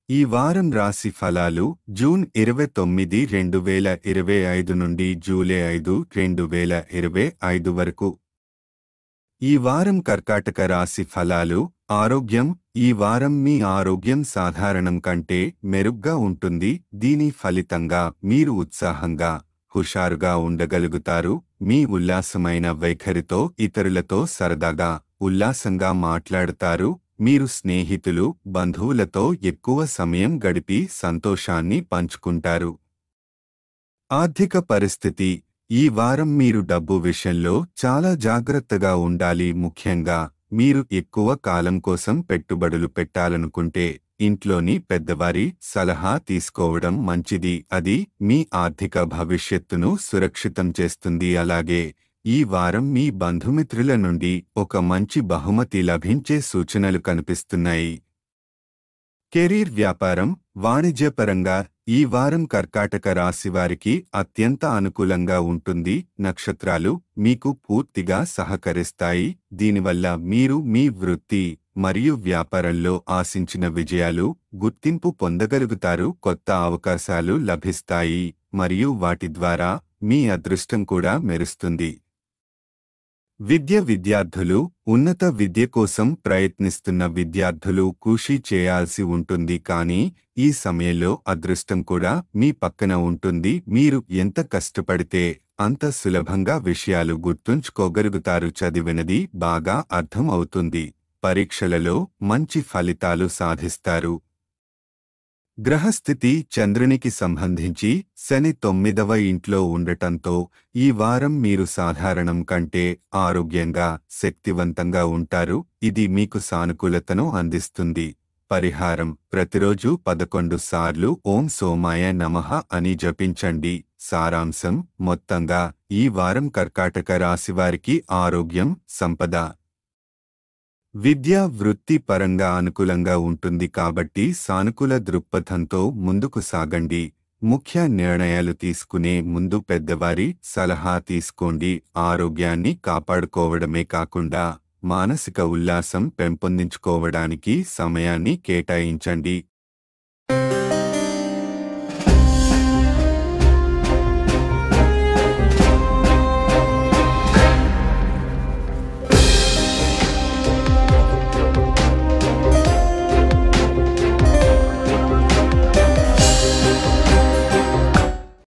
ఈ వారం రాశి ఫలాలు జూన్ 29, 2025 నుండి జూలై 5, 2025 వరకు. ఈ వారం కర్కాటక రాశి ఫలాలు. ఆరోగ్యం. ఈ వారం మీ ఆరోగ్యం సాధారణం కంటే మెరుగ్గా ఉంటుంది. దీని ఫలితంగా మీరు ఉత్సాహంగా, హుషారుగా ఉండగలుగుతారు. మీ ఉల్లాసమైన వైఖరితో ఇతరులతో సరదాగా, ఉల్లాసంగా మాట్లాడతారు. మీరు స్నేహితులు, బంధువులతో ఎక్కువ సమయం గడిపి సంతోషాన్ని పంచుకుంటారు. ఆర్థిక పరిస్థితి. ఈ వారం మీరు డబ్బు విషయంలో చాలా జాగ్రత్తగా ఉండాలి. ముఖ్యంగా మీరు ఎక్కువ కాలం కోసం పెట్టుబడులు పెట్టాలనుకుంటే ఇంట్లోని పెద్దవారి సలహా తీసుకోవడం మంచిది. అది మీ ఆర్థిక భవిష్యత్తును సురక్షితం చేస్తుంది. అలాగే ఈ వారం మీ బంధుమిత్రుల నుండి ఒక మంచి బహుమతి లభించే సూచనలు కనిపిస్తున్నాయి. కెరీర్. వ్యాపారం, వాణిజ్యపరంగా ఈ వారం కర్కాటక రాశివారికి అత్యంత అనుకూలంగా ఉంటుంది. నక్షత్రాలు మీకు పూర్తిగా సహకరిస్తాయి. దీనివల్ల మీరు మీ వృత్తి మరియు వ్యాపారంలో ఆశించిన విజయాలు, గుర్తింపు పొందగలుగుతారు. కొత్త అవకాశాలు లభిస్తాయి మరియు వాటి ద్వారా మీ అదృష్టం కూడా మెరుస్తుంది. విద్య. విద్యార్థులు. ఉన్నత విద్య కోసం ప్రయత్నిస్తున్న విద్యార్థులు కృషి చేయాల్సి ఉంటుంది. కానీ ఈ సమయంలో అదృష్టం కూడా మీ పక్కన ఉంటుంది. మీరు ఎంత కష్టపడితే అంత సులభంగా విషయాలు గుర్తుంచుకోగలుగుతారు. చదివినది బాగా అర్థం అవుతుంది. పరీక్షలలో మంచి ఫలితాలు సాధిస్తారు. గ్రహస్థితి. చంద్రునికి సంబంధించి శని 9వ ఇంట్లో ఉండటంతో ఈ వారం మీరు సాధారణం కంటే ఆరోగ్యంగా, శక్తివంతంగా ఉంటారు. ఇది మీకు సానుకూలతను అందిస్తుంది. పరిహారం. ప్రతిరోజు 11 సార్లు ఓం సోమాయ నమః అని జపించండి. సారాంశం. మొత్తంగా ఈ వారం కర్కాటక రాశివారికి ఆరోగ్యం, సంపద, విద్య, వృత్తి పరంగా అనుకూలంగా ఉంటుంది. కాబట్టి సానుకూల దృక్పథంతో ముందుకు సాగండి. ముఖ్య నిర్ణయాలు తీసుకునే ముందు పెద్దవారి సలహా తీసుకోండి. ఆరోగ్యాన్ని కాపాడుకోవడమే కాకుండా మానసిక ఉల్లాసం పెంపొందించుకోవడానికి సమయాన్ని కేటాయించండి.